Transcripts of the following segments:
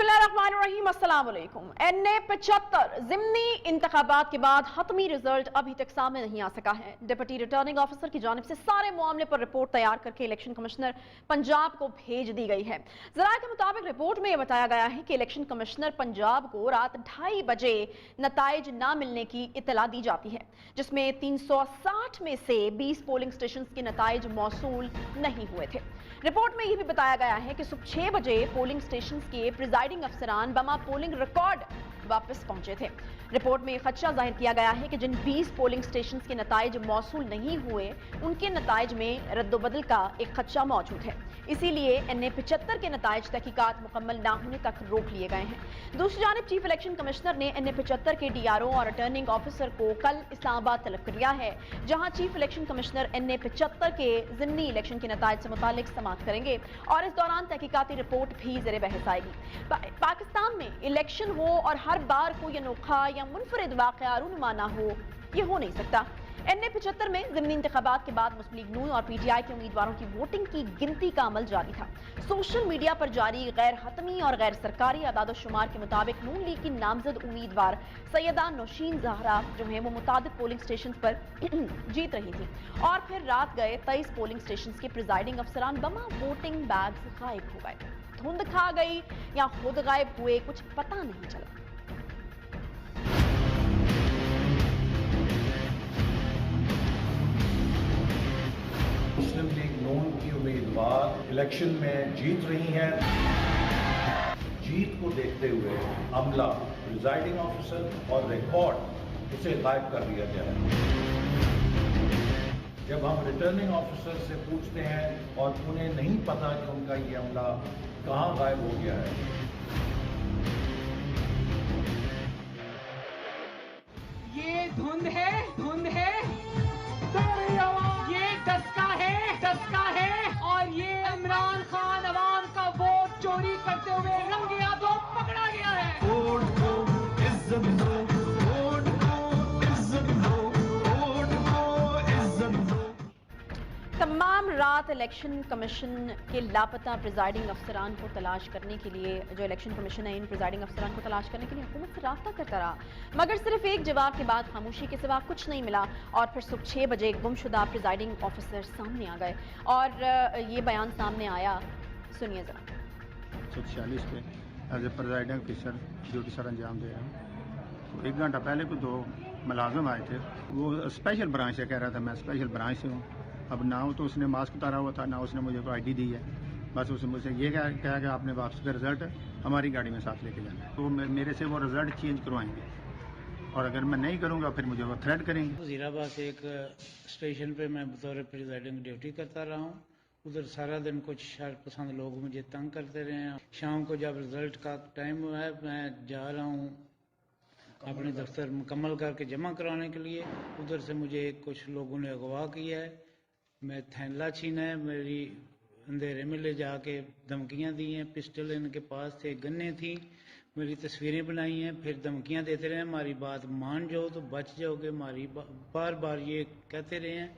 बिस्मिल्लाहिर्रहमानिर्रहीम, अस्सलाम वालेकुम। NA 75 ज़िमनी इंतखाबात के बाद हतमी रिजल्ट अभी तक सामने नहीं आ सका है। डिप्टी रिटर्निंग ऑफिसर की जानिब से सारे मामले पर रिपोर्ट तैयार करके इलेक्शन कमिश्नर पंजाब को भेज दी गई है। ज़राए के मुताबिक रिपोर्ट में यह बताया गया है कि इलेक्शन कमिश्नर पंजाब को रात 2:30 बजे नताइज न मिलने की इत्तला दी जाती है, जिसमें 360 में से 20 पोलिंग स्टेशन के नताइज मौसूल नहीं हुए थे। रिपोर्ट में यह भी बताया गया है कि सुबह 6 बजे पोलिंग स्टेशन के प्रिजाइडिंग अफसरान बमा पोलिंग रिकॉर्ड वापस पहुंचे थे। रिपोर्ट में खदशा जाहिर किया गया है कि जिन 20 पोलिंग स्टेशन के नताइज मौसूल नहीं हुए, उनके नताइज में रद्दोबदल का एक खदशा मौजूद है। इसीलिए NA 75 के नताइज तहकीकात मुकम्मल न होने तक रोक लिए गए हैं। दूसरी जानिब चीफ इलेक्शन कमिश्नर ने NA 75 के DRO और रिटर्निंग ऑफिसर को कल इस्लामाबाद तलब कर लिया है, जहां चीफ इलेक्शन कमिश्नर NA 75 के ज़िमनी इलेक्शन के नताइज से मुतालिक समाअत करेंगे और इस दौरान तहकीकाती रिपोर्ट भी ज़ेरे बहस आएगी। पाकिस्तान में इलेक्शन हो और हर बार कोई अनोखा या मुनफरिद वाक़या रूनुमा ना हो, यह हो नहीं सकता। NA 75 में ज़िमनी इंतखाबात के बाद मुस्लिम लीग नून और PTI के उम्मीदवारों की वोटिंग की गिनती का अमल जारी था। सोशल मीडिया पर जारी गैर हतमी और गैर सरकारी आदादोशुमार के मुताबिक नून लीग की नामजद उम्मीदवार सैयदा नौशीन ज़हरा जो है वो मुतादिद पोलिंग स्टेशन पर जीत रही थी और फिर रात गए 23 पोलिंग स्टेशन के प्रिजाइडिंग अफसरान बमा वोटिंग बैग्स गायब हो गए। धुंध खा गई या खुद गायब हुए, कुछ पता नहीं चला। मुस्लिम लीग नून की उम्मीदवार इलेक्शन में जीत रही हैं। जीत को देखते हुए अमला, प्रिजाइडिंग ऑफिसर और रिकॉर्ड उसे गायब कर दिया गया है। जब हम रिटर्निंग ऑफिसर से पूछते हैं और उन्हें नहीं पता कि उनका ये अमला कहाँ गायब हो गया है, ये धुंध है, ये डस्का है और ये इमरान खान अवाम का वोट चोरी करते हुए रंगे हाथों पकड़ा गया है। वोट को इज्जत दो, वोट को इज्जत दो, वोट को इज्जत दो। तमाम रात इलेक्शन कमीशन के लापता प्रिजाइडिंग अफसरान को तलाश करने के लिए जो इलेक्शन कमीशन है, इन प्रिजाइडिंग अफसरान को तलाश करने के लिए हुकूमत से राब्ता करता रहा, मगर सिर्फ एक जवाब के बाद खामोशी के सिवा कुछ नहीं मिला और फिर सुबह 6 बजे गुमशुदा प्रिजाइडिंग ऑफिसर सामने आ गए और ये बयान सामने आया। सुनिए जरा। 146 पे as a presiding officer duty sir अंजाम दे रहा हूँ। 1 घंटा पहले को 2 मुलाजिम आए थे, वो स्पेशल ब्रांच से कह रहा था मैं स्पेशल ब्रांच से हूँ। अब ना तो उसने मास्क उतारा हुआ था, ना उसने मुझे कोई ID दी है। बस उसने मुझसे ये कहा कि आपने वापसी का रिजल्ट हमारी गाड़ी में साथ लेके जाना है, तो मेरे से वो रिजल्ट चेंज करवाएंगे और अगर मैं नहीं करूँगा फिर मुझे वो थ्रेट करेंगे। वज़ीराबाद से एक स्टेशन पे मैं बतौर प्रिजाइडिंग ड्यूटी करता रहा हूँ। उधर सारा दिन कुछ शर पसंद लोग मुझे तंग करते रहे हैं। शाम को जब रिजल्ट का टाइम हुआ है, मैं जा रहा हूँ अपने दफ्तर मुकम्मल करके जमा कराने के लिए। उधर से मुझे कुछ लोगों ने अगवा किया है, मैं थैला छीना है, मेरी अंधेरे में ले जाके धमकियां दी हैं। पिस्टल इनके पास थे, गन्ने थी, मेरी तस्वीरें बनाई हैं, फिर धमकियां देते रहे हमारी बात मान जाओ तो बच जाओगे, हमारी बार बार ये कहते रहे हैं।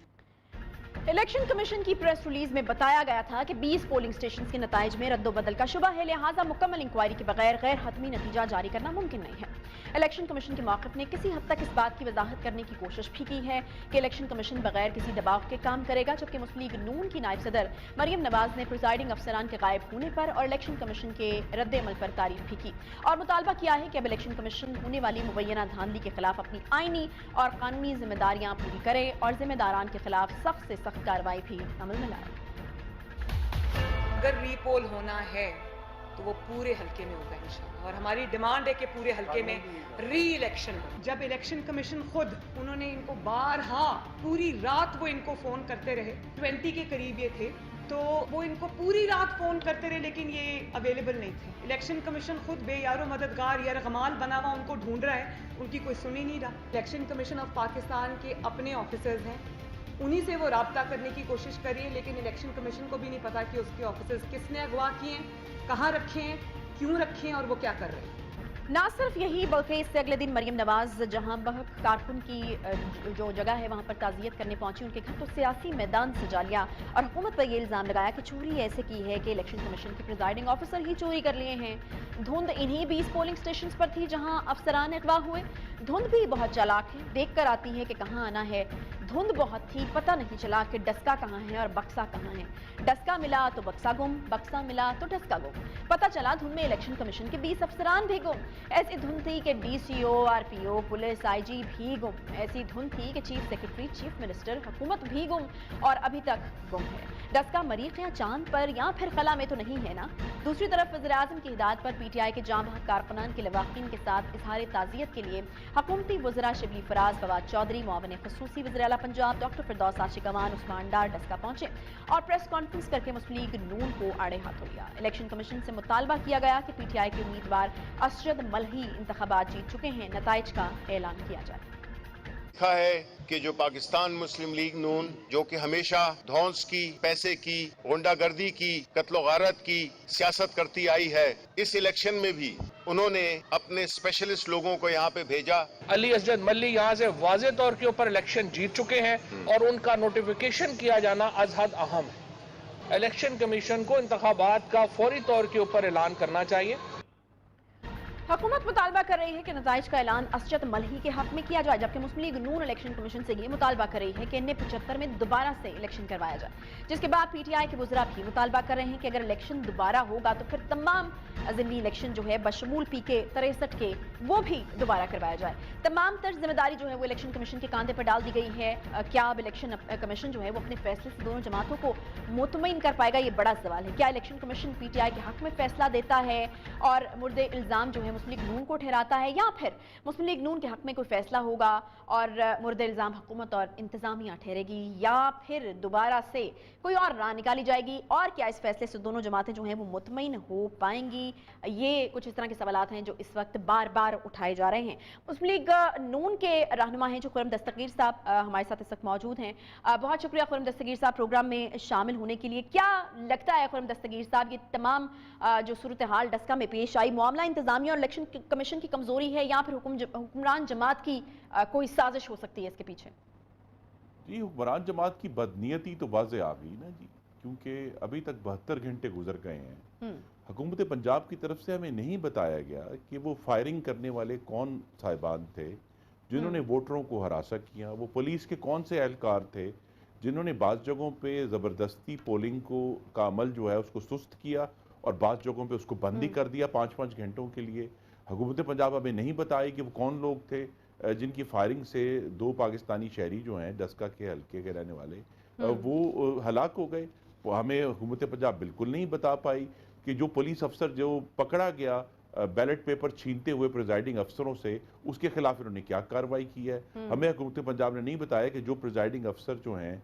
इलेक्शन कमीशन की प्रेस रिलीज में बताया गया था कि 20 पोलिंग स्टेशन के नताइज में रद्दोबदल का शुबा है, लिहाजा मुकम्मल इंक्वायरी के बगैर गैर हतमी नतीजा जारी करना मुमकिन नहीं है। इलेक्शन कमीशन के मौक़िफ़ ने किसी हद तक इस बात की वजाहत करने की कोशिश भी की है कि इलेक्शन कमीशन बगैर किसी दबाव के काम करेगा, जबकि मुस्लिम लीग नून की नायब सदर मरियम नवाज ने प्रिजाइडिंग अफसरान के गायब होने पर और इलेक्शन कमीशन के रद्द अमल पर तारीफ भी की और मुतालबा किया है कि अब इलेक्शन कमीशन होने वाली मुबैना धांधली के खिलाफ अपनी आईनी और कानूनी जिम्मेदारियां पूरी करे और जिम्मेदारान के खिलाफ सख्त से सख्त कार्रवाई भी अमल में लाए। अगर रीपोल होना है तो वो पूरे हल्के में होगा इंशाल्लाह, और हमारी डिमांड है कि पूरे हल्के में री इलेक्शन हो। जब इलेक्शन कमीशन खुद उन्होंने इनको बारहा पूरी रात वो इनको फोन करते रहे, 20 के करीब ये थे, तो वो इनको पूरी रात फोन करते रहे लेकिन ये अवेलेबल नहीं थे। इलेक्शन कमीशन खुद बेयारो मददगार यरगमाल बना हुआ उनको ढूंढ रहा है, उनकी कोई सुन ही नहीं रहा। इलेक्शन कमीशन ऑफ पाकिस्तान के अपने ऑफिसर्स हैं, उन्हीं से वो राब्ता करने की कोशिश कर रही है, लेकिन इलेक्शन कमीशन को भी नहीं पता कि उसके ऑफिसर्स किसने अगवा किए हैं, कहाँ रखे हैं, क्यों रखे हैं और वो क्या कर रहे हैं। ना सिर्फ यही बल्कि इससे अगले दिन मरियम नवाज जहां बहक कारकुन की जो जगह है वहां पर ताजियत करने पहुंची, उनके घर तो सियासी मैदान सजा लिया और हुकूमत पर यह इल्जाम लगाया कि चोरी ऐसे की है कि इलेक्शन कमीशन के प्रिजाइडिंग ऑफिसर ही चोरी कर लिए हैं। धुंध इन्हीं 20 पोलिंग स्टेशन पर थी जहां अफसरान अगवा हुए। धुंध भी बहुत चालाक है, देख कर आती है कि कहाँ आना है। धुंध बहुत थी, पता नहीं चला कि डस्का कहाँ है और बक्सा कहाँ है। डस्का मिला तो बक्सा गुम, बक्सा मिला तो डस्का गुम। पता चला धुंध में इलेक्शन कमीशन के 20 अफसरान भी गुम। ऐसी धुंध थी कि डीसीओ, आरपीओ, पुलिस, आईजी भी गुम। ऐसी धुंध थी कि चीफ सेक्रेटरी, चीफ मिनिस्टर, हुकूमत भी गुम और अभी तक गुम है। डस्का मरीख या चांद पर या फिर खला में तो नहीं है ना। दूसरी तरफ वज़ीर-ए-आज़म की हिदायत पर पीटीआई के जाम बहक कारकुनान के लवाकिन के साथ इजहार ताज़ियत के लिए हुकूमती वज़रा शिबली फराज, फवाद चौधरी, मुआविन ख़ुसूसी वज़ीर आला पंजाब डॉक्टर फिरदौस आशिक अमान, उस्मान डार डस्का पहुंचे और प्रेस कॉन्फ्रेंस करके मुस्लिम लीग नून को आड़े हाथों लिया। इलेक्शन कमीशन से मुतालबा किया गया कि पीटीआई के उम्मीदवार असजद मलही इंतखाबात जीत चुके हैं, नताइज का ऐलान किया जाए। लिखा है कि जो पाकिस्तान मुस्लिम लीग नून जो कि हमेशा धौंस की, पैसे की, गुंडागर्दी की, कत्लो गारत की सियासत करती आई है, इस इलेक्शन में भी उन्होंने अपने स्पेशलिस्ट लोगों को यहाँ पे भेजा। अली असजद मल्ली यहाँ से वाज़े तौर के ऊपर इलेक्शन जीत चुके हैं और उनका नोटिफिकेशन किया जाना अज़हद अहम है। इलेक्शन कमीशन को इंतखाबात का फौरी तौर के ऊपर ऐलान करना चाहिए। हुकूमत मुतालबा कर रही है कि नताइज का ऐलान असजद मलही के हक में किया जाए, जबकि मुस्लिम लीग नून इलेक्शन कमीशन से ये मुतालबा कर रही है कि इन्हें 75 में दोबारा से इलेक्शन करवाया जाए। जिसके बाद पीटीआई के वज़रा भी मुतालबा कर रहे हैं कि अगर इलेक्शन दोबारा होगा तो फिर तमाम ज़िमनी इलेक्शन जो है बशमूल पीके 63 के वो भी दोबारा करवाया जाए। तमाम तर जिम्मेदारी जो है वो इलेक्शन कमीशन के कांधे पर डाल दी गई है। क्या अब इलेक्शन कमीशन जो है वो अपने फैसले से दोनों जमातों को मुतमईन कर पाएगा, ये बड़ा सवाल है। क्या इलेक्शन कमीशन पीटीआई के हक में फैसला देता है और मुर्दे इल्जाम जो है मुस्लिम लीग नून को ठहराता है, या फिर मुस्लिम लीग नून के हक में कोई फैसला होगा और मुर्दे इल्जाम हुकूमत और इंतजामिया ठहरेगी, या फिर दोबारा से कोई और राह निकाली जाएगी? और क्या इस फैसले से दोनों जमातें जो हैं वो मुतमईन हो पाएंगी? ये कुछ इस तरह के सवालात हैं जो इस वक्त बार बार उठाए जा रहे हैं। मुस्लिम लीग नून के रहनुमा हैं जो खुर्रम दस्तगीर साहब हमारे साथ इस वक्त मौजूद हैं। बहुत शुक्रिया खुर्रम दस्तगीर साहब प्रोग्राम में शामिल होने के लिए। क्या लगता है खुर्रम दस्तगीर साहब, ये तमाम जो सूरत हाल डस्का में पेश आई, मामला इंतजामिया और इलेक्शन कमीशन की कमजोरी है या फिर हुक्मरान जमात की कोई साजिश हो सकती है इसके पीछे? जी, हुक्मरान जमात की बदनीयती तो वाज़े आ गई ना जी, क्योंकि अभी तक 72 घंटे गुजर गए हैं। हुकूमत पंजाब की तरफ से हमें नहीं बताया गया कि वो फायरिंग करने वाले कौन साहिबान थे जिन्होंने वोटरों को हरासा किया, वो पुलिस के कौन से एहलकार थे जिन्होंने बाज़ जगहों पे ज़बरदस्ती पोलिंग का अमल जो है उसको सुस्त किया और बाज़ जगहों पे उसको बंदी कर दिया 5-5 घंटों के लिए। हुकूमत पंजाब हमें नहीं बताई कि वो कौन लोग थे जिनकी फायरिंग से 2 पाकिस्तानी शहरी जो हैं डस्का के हल्के के रहने वाले वो हलाक हो गए। हमें हुकूमत पंजाब बिल्कुल नहीं बता पाई कि जो पुलिस अफसर जो पकड़ा गया बैलेट पेपर छीनते हुए प्रिजाइडिंग अफसरों से, उसके खिलाफ इन्होंने क्या कार्रवाई की है। हमें हुकूमत पंजाब ने नहीं बताया कि जो प्रिजाइडिंग अफसर जो हैं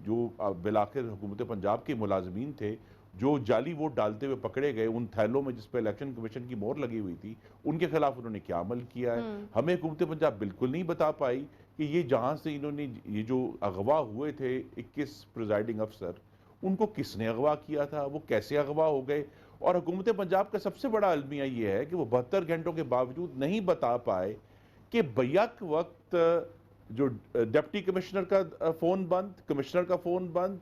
जो बिलाखिर हुकूमत पंजाब के मुलाजमीन थे जो जाली वोट डालते हुए पकड़े गए उन थैलों में जिस पर इलेक्शन कमीशन की मोहर लगी हुई थी, उनके खिलाफ उन्होंने क्या अमल किया है। हमें हुकूमत पंजाब बिल्कुल नहीं बता पाई कि ये जहाँ से इन्होंने ये जो अगवा हुए थे 21 प्रिजाइडिंग अफसर, उनको किसने अगवा किया था, वो कैसे अगवा हो गए। और हुकूमत पंजाब का सबसे बड़ा अलमिया ये है कि वो 72 घंटों के बावजूद नहीं बता पाए कि बैक वक्त जो डिप्टी कमिश्नर का फ़ोन बंद, कमिश्नर का फ़ोन बंद,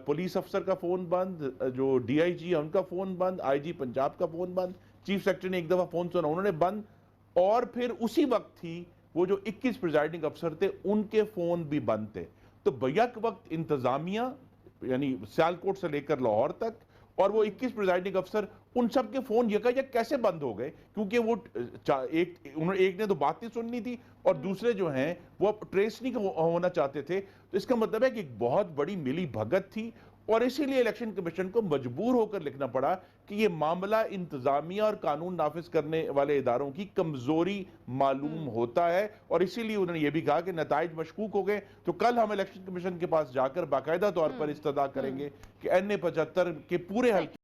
पुलिस अफसर का फ़ोन बंद, जो डीआईजी है उनका फ़ोन बंद, आईजी पंजाब का फ़ोन बंद, चीफ सेक्रेटरी ने एक दफ़ा फ़ोन सुना उन्होंने बंद, और फिर उसी वक्त ही वो जो 21 प्रिजाइडिंग अफसर थे उनके फ़ोन भी बंद थे। तो बैक वक्त इंतज़ामिया यानी सियालकोट से लेकर लाहौर तक और वो 21 प्रिजाइडिंग अफसर, उन सब के फोन यकायक कैसे बंद हो गए? क्योंकि वो एक ने तो बात नहीं सुननी थी और दूसरे जो हैं वो ट्रेस नहीं होना चाहते थे। तो इसका मतलब है कि एक बहुत बड़ी मिली भगत थी और इसीलिए इलेक्शन कमीशन को मजबूर होकर लिखना पड़ा कि ये मामला इंतजामिया और कानून नाफिज करने वाले इदारों की कमजोरी मालूम होता है और इसीलिए उन्होंने ये भी कहा कि नताइज मशकूक हो गए। तो कल हम इलेक्शन कमीशन के पास जाकर बाकायदा तौर पर इस्तदा करेंगे कि NA 75 के पूरे हल्के